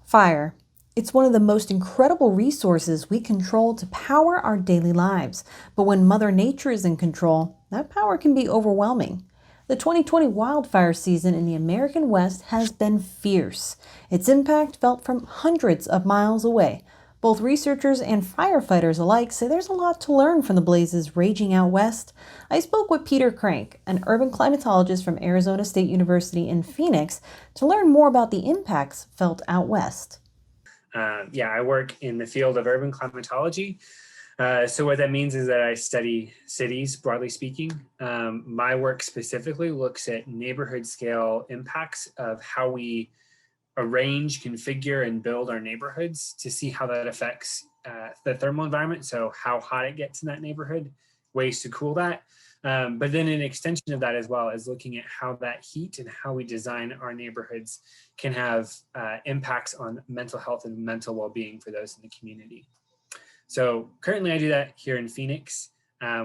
Fire. It's one of the most incredible resources we control to power our daily lives. But when Mother Nature is in control, that power can be overwhelming. The 2020 wildfire season in the American West has been fierce. Its impact felt from hundreds of miles away. Both researchers and firefighters alike say there's a lot to learn from the blazes raging out west. I spoke with Peter Crank, an urban climatologist from Arizona State University in Phoenix, to learn more about the impacts felt out west. I work in the field of urban climatology. So what that means is that I study cities, broadly speaking. My work specifically looks at neighborhood scale impacts of how we arrange, configure, and build our neighborhoods to see how that affects the thermal environment. So how hot it gets in that neighborhood, ways to cool that. But then an extension of that as well is looking at how that heat and how we design our neighborhoods can have impacts on mental health and mental well-being for those in the community. So currently I do that here in Phoenix,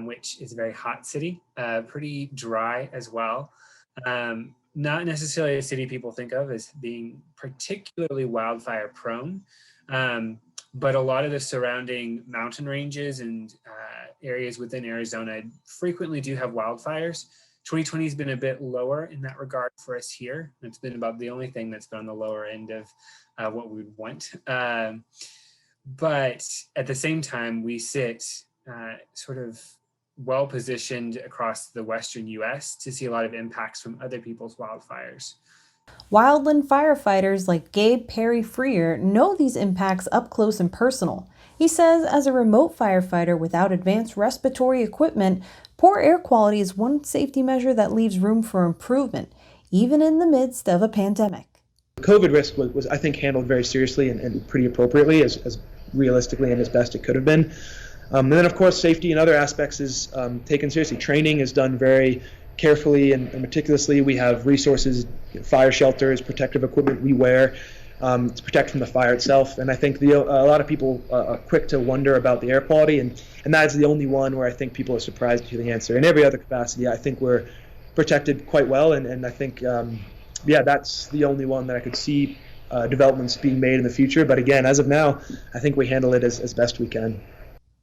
which is a very hot city, pretty dry as well. Not necessarily a city people think of as being particularly wildfire prone, but a lot of the surrounding mountain ranges and areas within Arizona frequently do have wildfires. 2020 has been a bit lower in that regard for us here. It's been about the only thing that's been on the lower end of what we would want. But at the same time, we sit sort of well positioned across the Western US to see a lot of impacts from other people's wildfires. Wildland firefighters like Gabe Perry-Freer know these impacts up close and personal. He says, as a remote firefighter without advanced respiratory equipment, poor air quality is one safety measure that leaves room for improvement, even in the midst of a pandemic. COVID risk was I think, handled very seriously and pretty appropriately, as realistically and as best it could have been. And then, of course, safety in other aspects is taken seriously. Training is done very carefully and meticulously. We have resources, fire shelters, protective equipment we wear to protect from the fire itself. And I think a lot of people are quick to wonder about the air quality, and that's the only one where I think people are surprised to hear the answer. In every other capacity, I think we're protected quite well, and I think, that's the only one that I could see developments being made in the future. But again, as of now, I think we handle it as best we can.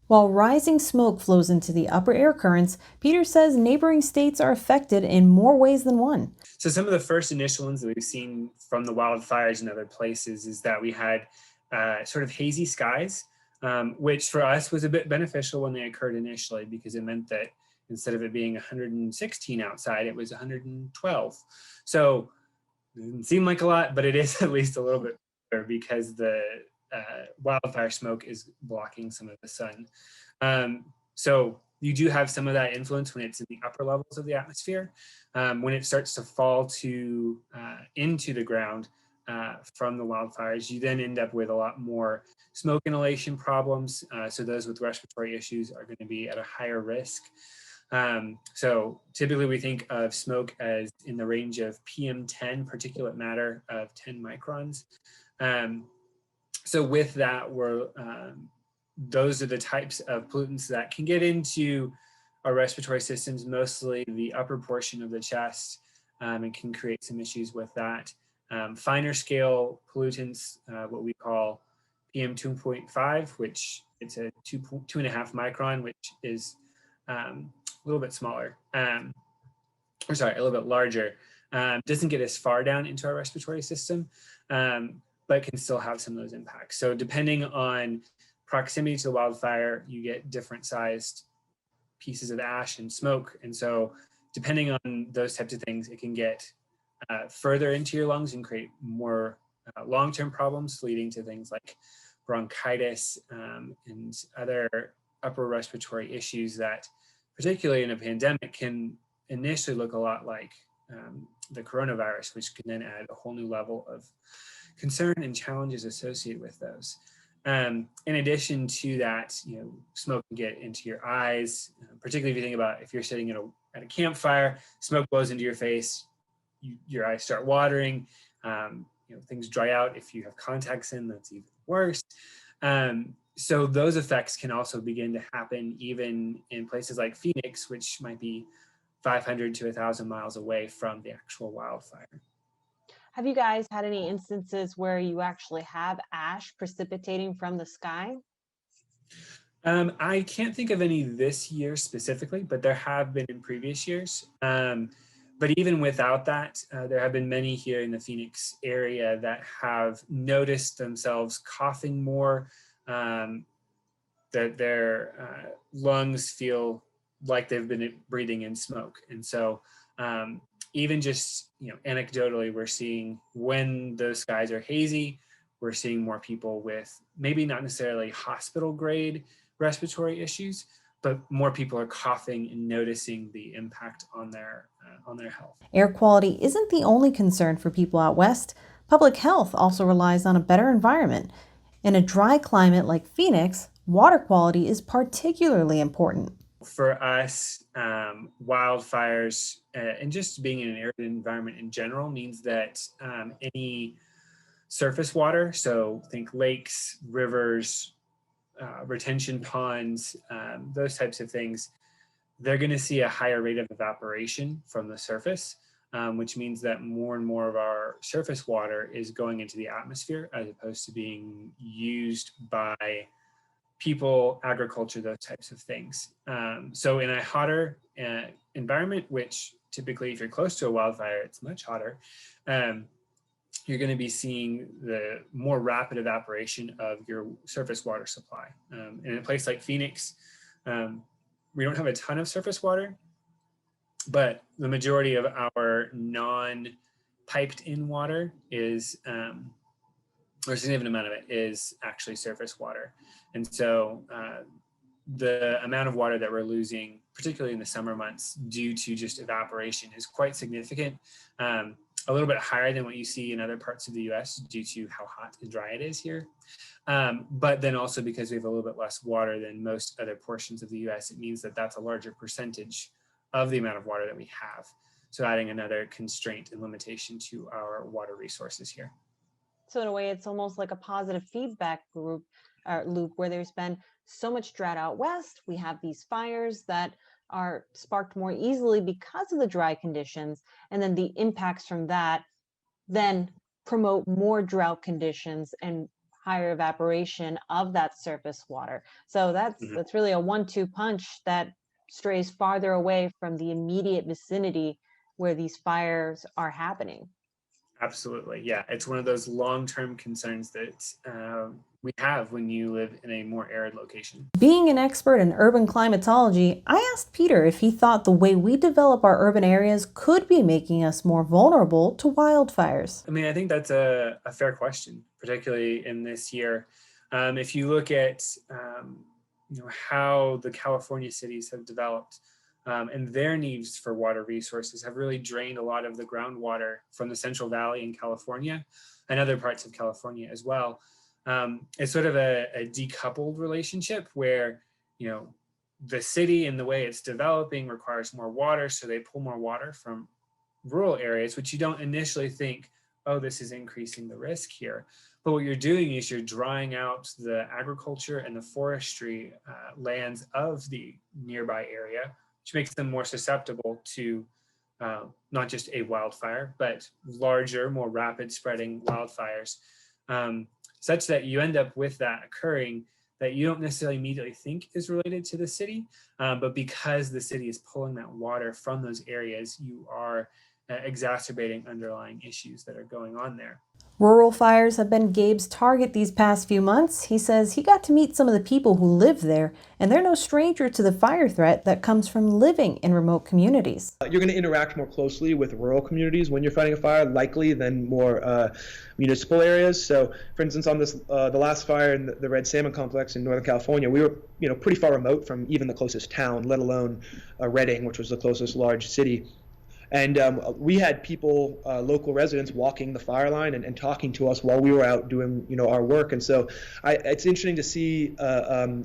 While rising smoke flows into the upper air currents, Peter says neighboring states are affected in more ways than one. So some of the first initial ones that we've seen from the wildfires in other places is that we had sort of hazy skies, which for us was a bit beneficial when they occurred initially, because it meant that instead of it being 116 outside, it was 112. So it didn't seem like a lot, but it is at least a little bit better because the wildfire smoke is blocking some of the sun. So you do have some of that influence when it's in the upper levels of the atmosphere. When it starts to fall into the ground from the wildfires, you then end up with a lot more smoke inhalation problems. So those with respiratory issues are going to be at a higher risk. So typically we think of smoke as in the range of PM10, particulate matter of 10 microns. So with that, those are the types of pollutants that can get into our respiratory systems, mostly the upper portion of the chest, and can create some issues with that. Finer scale pollutants, what we call PM 2.5, which it's a 2.5 micron, which is a little bit smaller, a little bit larger. Doesn't get as far down into our respiratory system, but can still have some of those impacts. So depending on proximity to the wildfire, you get different sized pieces of ash and smoke. And so depending on those types of things, it can get further into your lungs and create more long-term problems, leading to things like bronchitis and other upper respiratory issues that, particularly in a pandemic, can initially look a lot like the coronavirus, which can then add a whole new level of concern and challenges associated with those. In addition to that, smoke can get into your eyes, particularly if you think about if you're sitting at a campfire, smoke blows into your face, your eyes start watering, things dry out. If you have contacts in, that's even worse. So those effects can also begin to happen even in places like Phoenix, which might be 500 to 1,000 miles away from the actual wildfire. Have you guys had any instances where you actually have ash precipitating from the sky? I can't think of any this year specifically, but there have been in previous years. But even without that, there have been many here in the Phoenix area that have noticed themselves coughing more, that their lungs feel like they've been breathing in smoke. And so even just, anecdotally, we're seeing when those skies are hazy, we're seeing more people with maybe not necessarily hospital grade respiratory issues, but more people are coughing and noticing the impact on their health. Air quality isn't the only concern for people out west. Public health also relies on a better environment. In a dry climate like Phoenix, water quality is particularly important. For us, wildfires and just being in an arid environment in general means that any surface water, so think lakes, rivers, retention ponds, those types of things, they're going to see a higher rate of evaporation from the surface, which means that more and more of our surface water is going into the atmosphere as opposed to being used by people, agriculture, those types of things. So in a hotter environment, which typically if you're close to a wildfire, it's much hotter, you're going to be seeing the more rapid evaporation of your surface water supply. In a place like Phoenix, we don't have a ton of surface water, but the majority of our non-piped in water is, or a significant amount of it is actually surface water. And so the amount of water that we're losing, particularly in the summer months, due to just evaporation is quite significant. A little bit higher than what you see in other parts of the US due to how hot and dry it is here. But then also because we have a little bit less water than most other portions of the US, it means that that's a larger percentage of the amount of water that we have. So adding another constraint and limitation to our water resources here. So in a way, it's almost like a positive feedback loop where there's been so much drought out west. We have these fires that are sparked more easily because of the dry conditions, and then the impacts from that then promote more drought conditions and higher evaporation of that surface water. So that's really a 1-2 punch that strays farther away from the immediate vicinity where these fires are happening. Absolutely. Yeah. It's one of those long-term concerns that we have when you live in a more arid location. Being an expert in urban climatology, I asked Peter if he thought the way we develop our urban areas could be making us more vulnerable to wildfires. I mean, I think that's a fair question, particularly in this year. If you look at how the California cities have developed, and their needs for water resources have really drained a lot of the groundwater from the Central Valley in California and other parts of California as well. It's sort of a decoupled relationship where, the city and the way it's developing requires more water, so they pull more water from rural areas, which you don't initially think, oh, this is increasing the risk here. But what you're doing is you're drying out the agriculture and the forestry lands of the nearby area, which makes them more susceptible to not just a wildfire, but larger, more rapid spreading wildfires, such that you end up with that occurring that you don't necessarily immediately think is related to the city, but because the city is pulling that water from those areas, you are exacerbating underlying issues that are going on there. Rural fires have been Gabe's target these past few months. He says he got to meet some of the people who live there, and they're no stranger to the fire threat that comes from living in remote communities. You're going to interact more closely with rural communities when you're fighting a fire, likely than more municipal areas. So, for instance, on this the last fire in the Red Salmon Complex in Northern California, we were pretty far remote from even the closest town, let alone Redding, which was the closest large city. And we had people, local residents, walking the fire line and talking to us while we were out doing, our work. And so it's interesting to see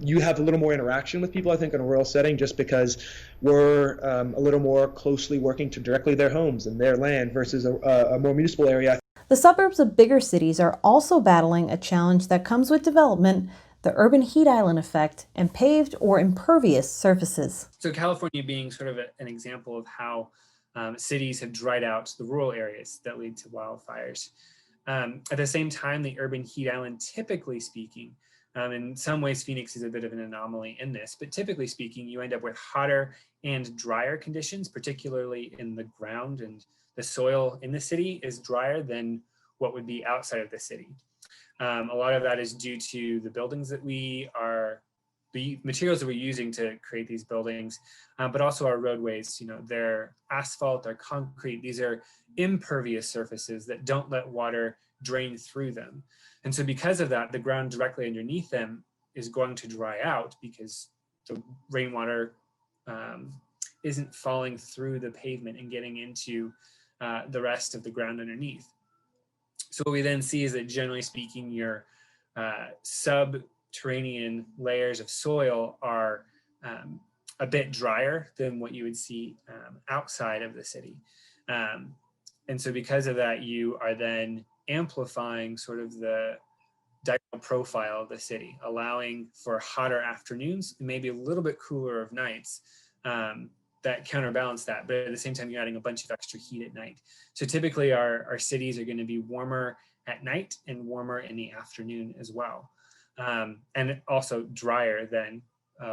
you have a little more interaction with people, I think, in a rural setting, just because we're a little more closely working to directly their homes and their land versus a more municipal area. The suburbs of bigger cities are also battling a challenge that comes with development: the urban heat island effect and paved or impervious surfaces. So California being sort of an example of how cities have dried out the rural areas that lead to wildfires. At the same time, the urban heat island, typically speaking, in some ways, Phoenix is a bit of an anomaly in this, but typically speaking, you end up with hotter and drier conditions, particularly in the ground, and the soil in the city is drier than what would be outside of the city. A lot of that is due to the buildings that the materials that we're using to create these buildings, but also our roadways. They're asphalt, they're concrete. These are impervious surfaces that don't let water drain through them. And so because of that, the ground directly underneath them is going to dry out because the rainwater isn't falling through the pavement and getting into the rest of the ground underneath. So what we then see is that, generally speaking, your subterranean layers of soil are a bit drier than what you would see outside of the city. And so because of that, you are then amplifying sort of the diurnal profile of the city, allowing for hotter afternoons and maybe a little bit cooler of nights that counterbalance that. But at the same time, you're adding a bunch of extra heat at night. So typically our cities are going to be warmer at night and warmer in the afternoon as well. And also drier than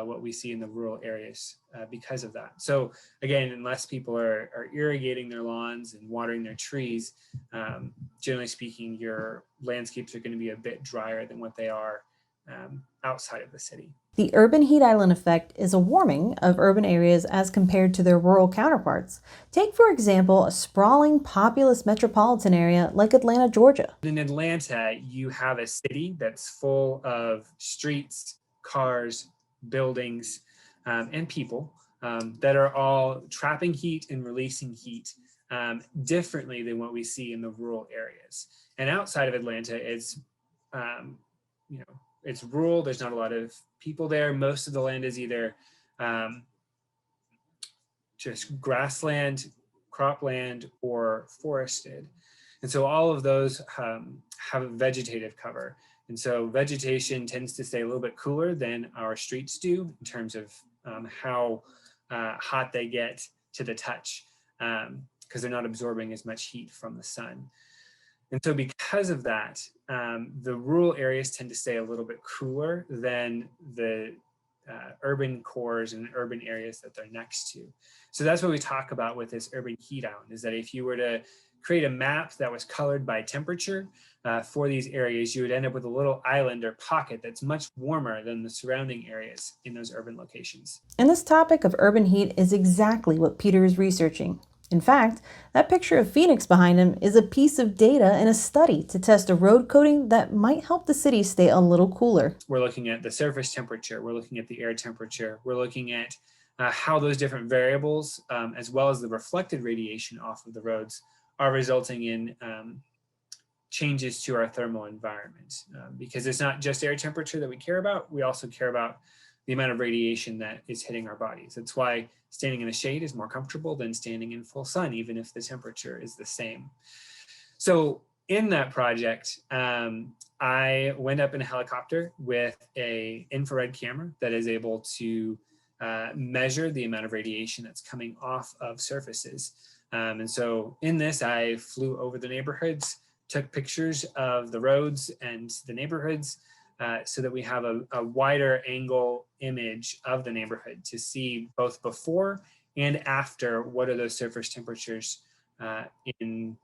what we see in the rural areas because of that. So again, unless people are irrigating their lawns and watering their trees, generally speaking, your landscapes are going to be a bit drier than what they are outside of the city. The urban heat island effect is a warming of urban areas as compared to their rural counterparts. Take, for example, a sprawling, populous metropolitan area like Atlanta, Georgia. In Atlanta, you have a city that's full of streets, cars, buildings, and people that are all trapping heat and releasing heat differently than what we see in the rural areas. And outside of Atlanta, it's it's rural. There's not a lot of people there. Most of the land is either just grassland, cropland, or forested. And so all of those have a vegetative cover. And so vegetation tends to stay a little bit cooler than our streets do in terms of how hot they get to the touch, because they're not absorbing as much heat from the sun. And so because of that, the rural areas tend to stay a little bit cooler than the urban cores and urban areas that they're next to. So that's what we talk about with this urban heat island, is that if you were to create a map that was colored by temperature for these areas, you would end up with a little island or pocket that's much warmer than the surrounding areas in those urban locations. And this topic of urban heat is exactly what Peter is researching. In fact, that picture of Phoenix behind him is a piece of data in a study to test a road coating that might help the city stay a little cooler. We're looking at the surface temperature, we're looking at the air temperature, we're looking at how those different variables, as well as the reflected radiation off of the roads, are resulting in changes to our thermal environment. Because it's not just air temperature that we care about, we also care about the amount of radiation that is hitting our bodies. That's why standing in the shade is more comfortable than standing in full sun, even if the temperature is the same. So in that project, I went up in a helicopter with an infrared camera that is able to measure the amount of radiation that's coming off of surfaces. And so in this, I flew over the neighborhoods, took pictures of the roads and the neighborhoods, so that we have a wider angle image of the neighborhood to see both before and after what are those surface temperatures in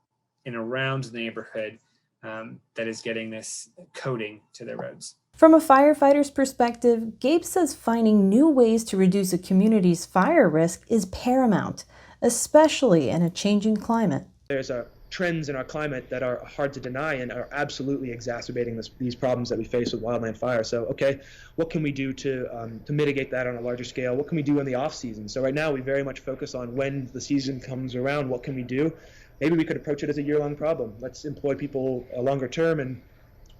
around the neighborhood that is getting this coating to their roads. From a firefighter's perspective, Gabe says finding new ways to reduce a community's fire risk is paramount, especially in a changing climate. There's trends in our climate that are hard to deny and are absolutely exacerbating these problems that we face with wildland fire. So, okay, what can we do to mitigate that on a larger scale? What can we do in the off season? So right now we very much focus on when the season comes around, what can we do? Maybe we could approach it as a year-long problem. Let's employ people longer term and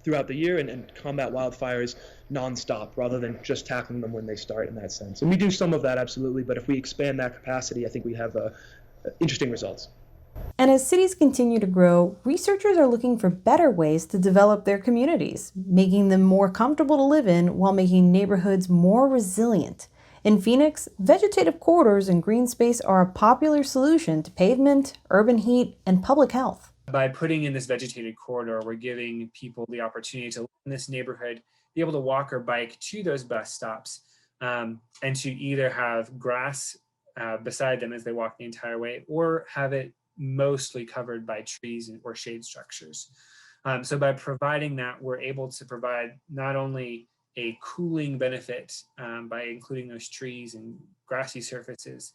throughout the year and combat wildfires nonstop rather than just tackling them when they start in that sense. And we do some of that, absolutely, but if we expand that capacity, I think we have interesting results. And as cities continue to grow, researchers are looking for better ways to develop their communities, making them more comfortable to live in while making neighborhoods more resilient. In Phoenix, vegetative corridors and green space are a popular solution to pavement, urban heat, and public health. By putting in this vegetated corridor, we're giving people the opportunity to live in this neighborhood, be able to walk or bike to those bus stops, and to either have grass beside them as they walk the entire way, or have it mostly covered by trees or shade structures. So by providing that, we're able to provide not only a cooling benefit by including those trees and grassy surfaces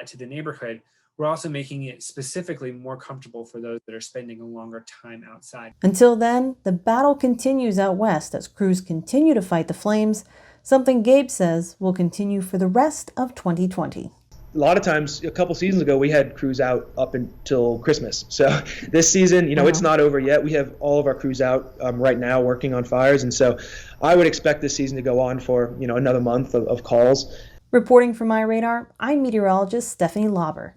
to the neighborhood, we're also making it specifically more comfortable for those that are spending a longer time outside. Until then, the battle continues out west as crews continue to fight the flames, something Gabe says will continue for the rest of 2020. A lot of times, a couple seasons ago, we had crews out up until Christmas. So this season, it's not over yet. We have all of our crews out right now working on fires. And so I would expect this season to go on for, another month of calls. Reporting for MyRadar, I'm meteorologist Stefanie Lauber.